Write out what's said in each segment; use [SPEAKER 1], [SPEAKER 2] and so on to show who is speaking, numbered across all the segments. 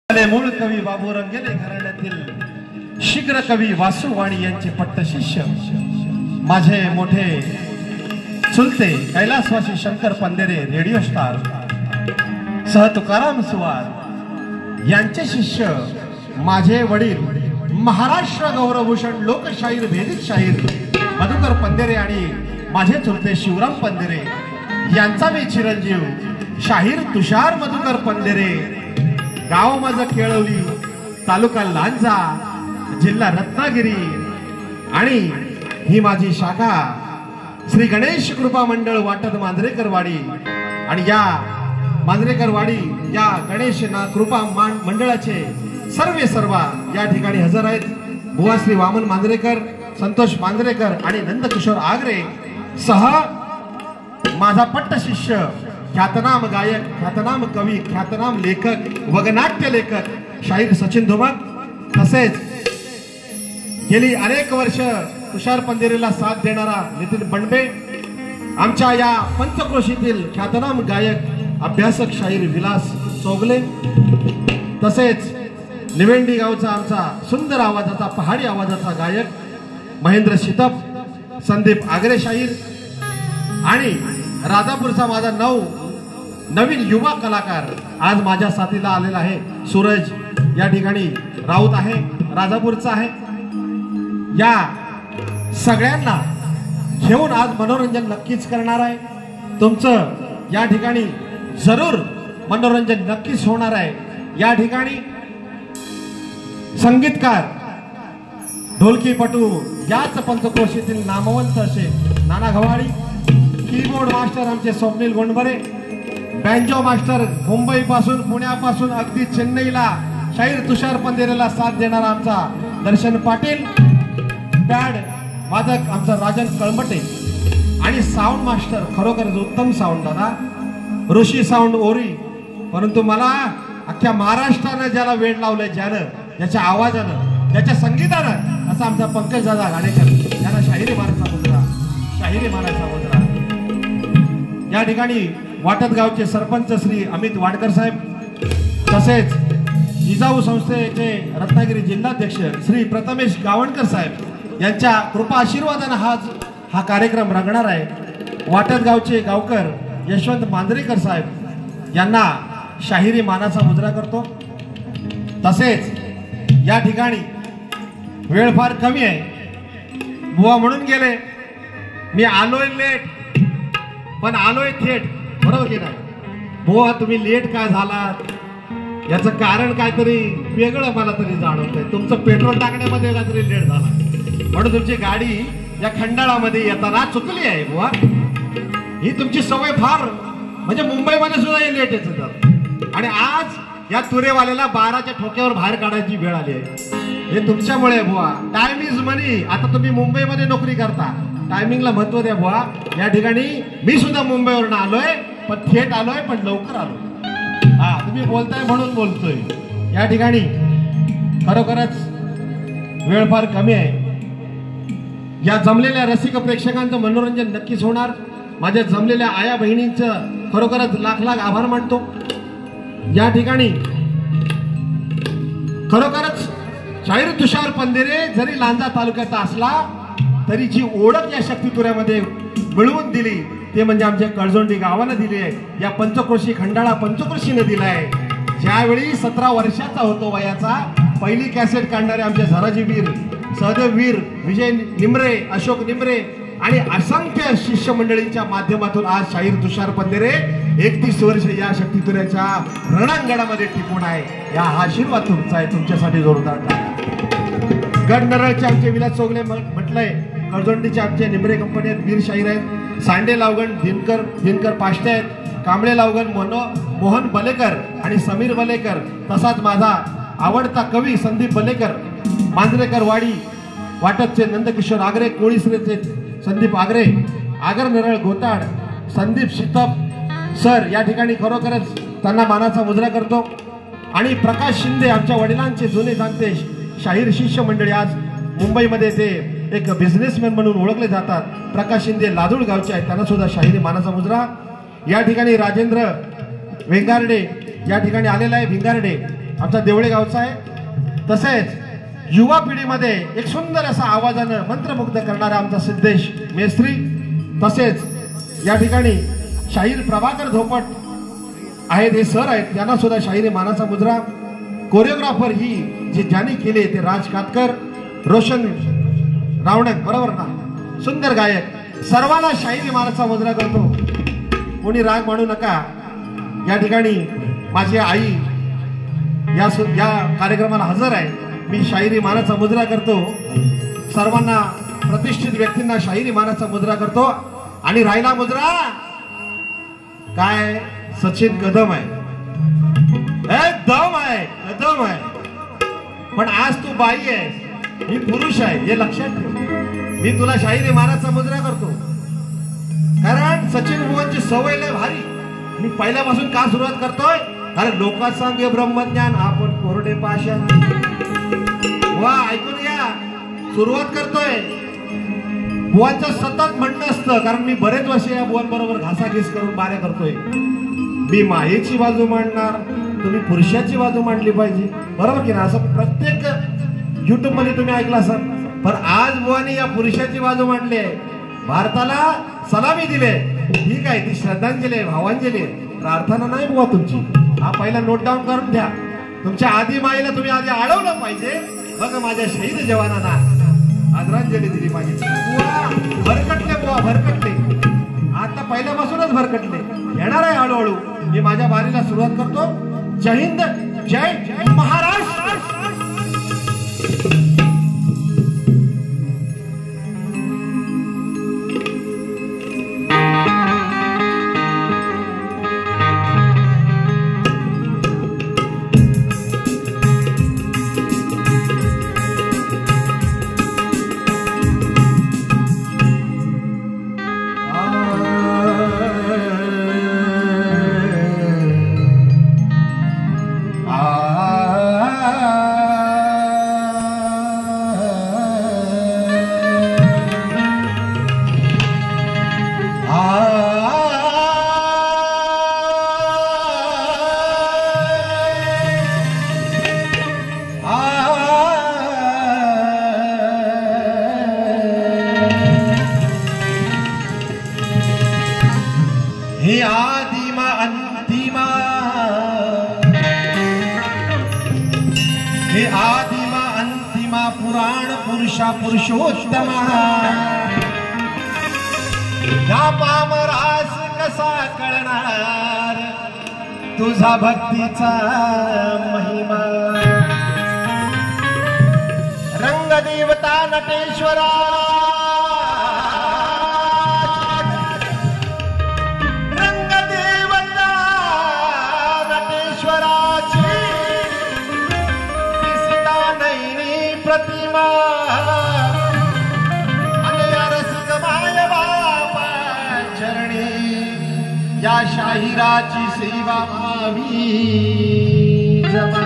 [SPEAKER 1] मूळ कवी बाबू रंगेले घराण्यातील शीघ्र कवी वासुवाणी यांचे पट्ट शिष्य माझे मोठे चुलते कैलासवासी शंकर पंधेरे रेडिओ स्टार सह तुकाराम सुवार यांचे शिष्य माझे वडील महाराष्ट्र गौरवभूषण लोकशाहीर भेदिक शाहीर मधुकर पंधेरे आणि माझे चुलते शिवराम पंधेरे यांचा मी चिरंजीव शाहीर तुषार मधुकर पंधेरे, गाव माझं केळवली, तालुका लांजा, जिल्हा रत्नागिरी आणि ही माझी शाखा श्री गणेश कृपा मंडळ वाटद मांजरेकरवाडी आणि या मांजरेकरवाडी या गणेश कृपा मंडळाचे सर्व या ठिकाणी हजर आहेत। बुवा श्री वामन मांजरेकर, संतोष मांजरेकर आणि नंदकिशोर आगरे सह माझा पट्ट शिष्य ख्यातनाम गायक, ख्यातनाम कवी, ख्यातनाम लेखक, वगनाट्य लेखक शाहीर सचिन धुमाळ, तसेच गेली अनेक वर्ष तुषार पंधेरेला साथ देणारा नितीन बंडबे, आमच्या या पंचक्रोशीतील ख्यातनाम गायक अभ्यासक शाहीर विलास चोगले, तसेच निवेंडी गावचा आमचा सुंदर आवाजाचा पहाडी आवाजाचा गायक महेंद्र शितप, संदीप आगरे शाहीर आणि राजापूरचा माझा नवीन युवा कलाकार आज माझ्या साथीला आलेला आहे। सूरज या ठिकाणी राऊत आहे, राजापूरचा आहे। या सगळ्यांना घेऊन आज मनोरंजन नक्कीच करणार आहे। तुमचं या ठिकाणी जरूर मनोरंजन नक्कीच होणार आहे। या ठिकाणी संगीतकार, ढोलकीपटू याच पंचक्रोशीतील नामवंत असे नाना गव्हाळी, कीबोर्ड मास्टर आमचे स्वप्नील गोंडबरे, बँजो मास्टर मुंबई पासून पुण्यापासून अगदी चेन्नईला शाहीर तुषार पंधेरेला साथ देणारा आमचा दर्शन पाटील, पॅड वादक आमचा राजन कळमटे आणि साऊंड मास्टर खरोखर उत्तम साऊंड दादा ऋषी साऊंड ओरी। परंतु मला अख्ख्या महाराष्ट्रानं ज्याला वेळ लावलंय, ज्यानं ज्याच्या आवाजानं ज्याच्या संगीतानं, असा आमचा पंकज दादा गाणेकर, यांना शाहिरी मानाचा मुद्रा या ठिकाणी वाटद गावचे सरपंच श्री अमित वाडकर साहेब, तसेच जिजाऊ संस्थेचे रत्नागिरी जिल्हाध्यक्ष श्री प्रथमेश गावणकर साहेब यांच्या कृपा आशीर्वादाने हा कार्यक्रम रंगणार आहे। वाटद गावचे गावकर यशवंत मांजरेकर साहेब यांना शाहिरी मानाचा मुजरा करतो। तसेच या ठिकाणी वेळ फार कमी आहे, बुवा म्हणून गेले मी आलोय लेट पण आलोय थेट, बरोबर की नाही? बुवा तुम्ही लेट का झालात याचं कारण काहीतरी वेगळं मला तरी जाणवतंय। तुमचं पेट्रोल टाकण्यामध्ये काहीतरी लेट झाला म्हणून तुमची गाडी या खंडाळामध्ये येताना चुकली आहे बुवा। ही तुमची सवय फार, म्हणजे मुंबईमध्ये सुद्धा हे लेट येतं आणि आज या तुरेवाल्याला 12च्या ठोक्यावर बाहेर काढायची वेळ आली आहे। हे तुमच्यामुळे बुवा। टाइम इज मनी। आता तुम्ही मुंबईमध्ये नोकरी करता, टायमिंगला महत्व द्या बुवा। या ठिकाणी मी सुद्धा मुंबईवरून आलोय, पण थेट आलोय, पण लवकर आलोय। हा, तुम्ही बोलताय म्हणून बोलतोय। या ठिकाणी खरोखरच वेळ फार कमी आहे। या जमलेल्या रसिक प्रेक्षकांचं मनोरंजन नक्कीच होणार। माझ्या जमलेल्या आया बहिणींचं खरोखरच लाख आभार मानतो। या ठिकाणी खरोखरच शाहीर तुषार पंधेरे जरी लांजा तालुक्याचा असला तरी जी ओळख या शक्तितुऱ्यामध्ये मिळवून दिली ते म्हणजे आमच्या कळजोंडी गावानं दिली आहे, या पंचक्रोशी खंडाळा पंचक्रोशीने दिलाय। ज्यावेळी 17 वर्षाचा होतो वयाचा, पहिली कॅसेट काढणारे आमचे झराजी वीर, सहदेव वीर, विजय निमरे, अशोक निमरे आणि असंख्य शिष्य मंडळींच्या माध्यमातून आज शाहीर तुषार पंधेरे 31 वर्ष या शक्तितुऱ्याच्या रणांगणामध्ये टिकून आहे। या आशीर्वाद तुमचा आहे, तुमच्यासाठी जोरदार गड नरळचे आमचे विलास चोगले म्हटलंय, कळजोंडीचे आमचे निमरे कंपनी आहेत, वीर शाहीर आहेत, सांडे लावगण दिनकर पाष्टे आहेत, कांबळे लावगण मोहन बलेकर आणि समीर बलेकर, तसाच माझा आवडता कवी संदीप बलेकर, मांजरेकर वाडी वाटदचे नंदकिशोर आगरे, कोळीसरेचे संदीप आगरे, आगर नरळ गोताड संदीप शितप सर या ठिकाणी खरोखरच त्यांना मानाचा मुजरा करतो। आणि प्रकाश शिंदे आमच्या वडिलांचे जुने जाणते शाहीर शिष्य मंडळी, आज मुंबईमध्ये ते एक बिझनेसमॅन म्हणून ओळखले जातात। प्रकाश शिंदे लादूळ गावचे आहेत, त्यांना सुद्धा शाहिरी मानाचा मुजरा। या ठिकाणी राजेंद्र वेंगार्डे या ठिकाणी आलेला आहे, भिंगार्डे आमचा देवळे गावचा आहे, तसेच युवा पिढीमध्ये एक सुंदर असा आवाजानं मंत्रमुग्ध करणारा आमचा सिद्धेश मेस्त्री, तसेच या ठिकाणी शाहीर प्रभाकर धोपट आहेत, हे सर आहेत, त्यांना सुद्धा शाहिरी मानाचा मुजरा. कोरिओग्राफर ही जे ज्यांनी केले ते राज कातकर, रोशन रावणक, बरोबर ना, सुंदर गायक. सर्वांना शाहिरी मानाचा मुजरा करतो. कोणी राग मानू नका. या ठिकाणी माझी आई या कार्यक्रमाला हजर आहे. मी शाहिरी मानाचा मुजरा करतो. सर्वांना प्रतिष्ठित व्यक्तींना शाहिरी मानाचा मुजरा करतो. आणि राहिला मुजरा काय, सचिन कदम आहे, एकदम आहे, कदम आहे. पण आज तू बाई आहे, मी पुरुष आहे, हे लक्षात ठेव. मी तुला शाहिरी मानाचा मुजरा करतो कारण सचिन बुवांची सवय लय भारी. मी पहिल्यापासून का सुरुवात करतोय, कारण लोकात सांगे ब्रह्मज्ञान, आपण कोरडे पाषाण. वा, ऐकून घ्या, सुरुवात करतोय. बुवांचं सतत म्हणणं असतं, कारण मी बरेच वर्ष या बुवांबरोबर घासाघीस करून बाऱ्या करतोय. मी मायेची बाजू मांडणार, तुम्ही पुरुषाची बाजू मांडली पाहिजे, बरोबर की ना. असं प्रत्येक युट्यूब मध्ये तुम्ही ऐकलं असाल. पण आज बुवानी या पुरुषाची बाजू मांडली आहे, भारताला सलामी दिले. ठीक आहे, ती श्रद्धांजली आहे, भावांजली आहे, प्रार्थना नाही बुवा तुमची. हा पहिला नोट डाऊन करून द्या. तुमच्या आधी माईला तुम्ही आधी अडवलं पाहिजे. बघा, माझ्या शहीद जवानांना आदरांजली दिली पाहिजे. बुवा भरकटले, बुवा भरकटले, आता पहिल्यापासूनच भरकटले. येणार आहे हळूहळू. मी माझ्या बारीला सुरुवात करतो. जय हिंद, जय जय महाराष्ट्र. हे आदिमा अंतिमा, हे आदिमा अंतिमा पुराण पुरुषा पुरुषोत्तमा. या पामरास कसा कळणार तुझा भक्तीचा महिमा. रंगदेवता नटेश्वरा, प्रतिमा रसिक माय बापा चरणी या शाहिराची सेवा मावी जमा.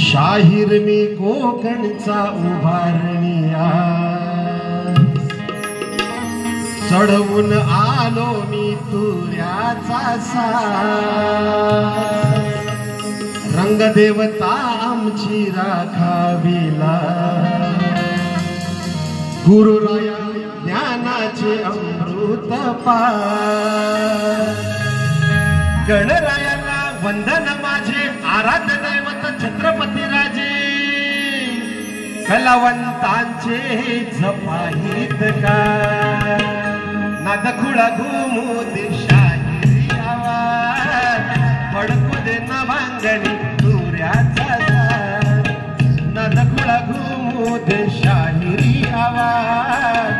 [SPEAKER 1] शाहीर मी कोकणचा उभारणीया, चढवून आलो मी तुऱ्याचा साज. रंगदेवता आमची राखावीला, गुरुराया ज्ञानाचे अमृत पाज. गणरायाला वंदन माझे आराध्य दैवत छत्रपती राजे. कलावंतांचे जपाहित का, नादखुळा घुमू दे शाहिरी आवाज. पडकू दे ना भांगणी तुऱ्याचा साज. नादखुळा घुमू दे शाहिरी आवाज.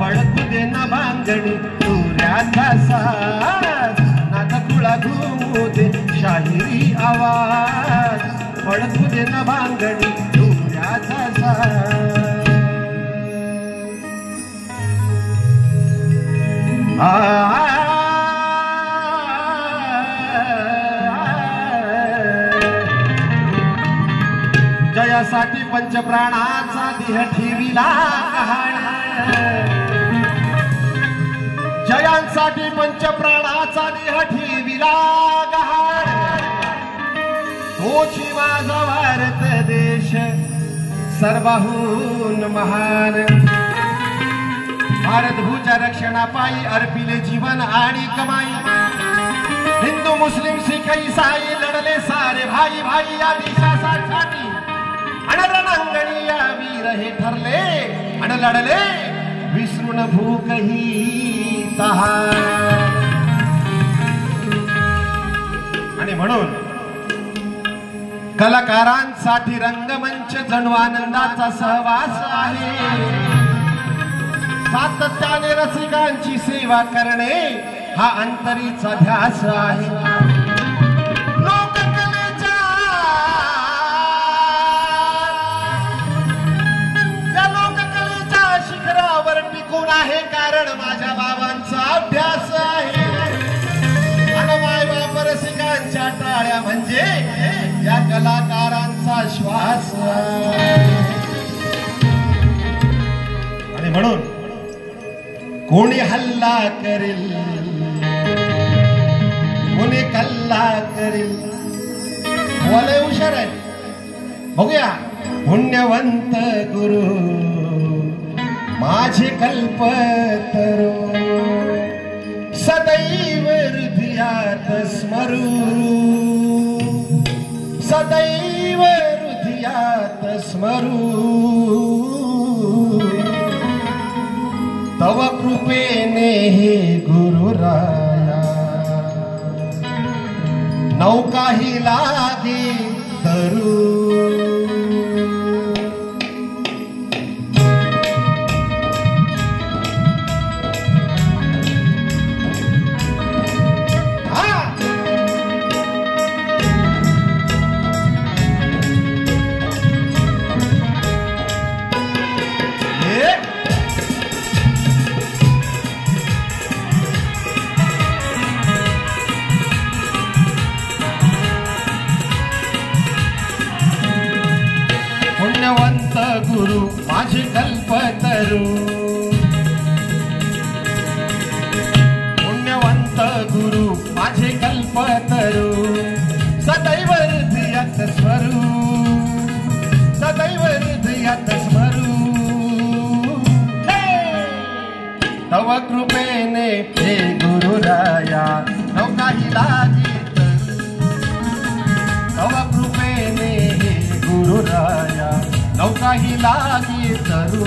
[SPEAKER 1] पडकू दे ना भांगणी तुऱ्याचा साज. नादखुळा घुमू दे शाहिरी आवाज. पडकू दे ना भांगणी तुऱ्याचा साज. जयासाठी पंचप्राणाचा देह ठेविला. तोची माझा भारत देश सर्वाहून महान. भारत भूच्या रक्षणापायी अर्पिले जीवन आणि कमाई. हिंदू मुस्लिम सिख ईसाई लढले सारे भाई भाई या देशासाठी. आणि रणांगणी या वीर हे ठरले आणि लढले विसरून भूकही तहान. आणि म्हणून कलाकारांसाठी रंगमंच जणू आनंदाचा सहवास आहे. सातत्याने रसिकांची सेवा करणे हा अंतरीचा ध्यास आहे. लोककलेच्या शिखरावर टिकून आहे कारण माझ्या बाबांचा अभ्यास आहे. आणि मायबाप रसिकांच्या टाळ्या म्हणजे या कलाकारांचा श्वास आहे. आणि म्हणून कोणी हल्ला करेल कोणी कल्ला करेल बोले हुशार आहे. बघूया पुण्यवंत गुरु माझे कल्पतरू सदैव हृदयात स्मरू. सदैव हृदयात स्मरू. तव कृपेने हे गुरुराया नौकाही लागे तरू. पुण्यवंत गुरु माझे कल्पतरू. पुण्यवंत गुरु माझे कल्पतरू सदैव हृदयात स्मरू. सदैव हृदयात स्मरू. तव कृपेने हे गुरुराया नौकाही लागे तव कृपेने हे गुरुराया नौकाही लागे तरू.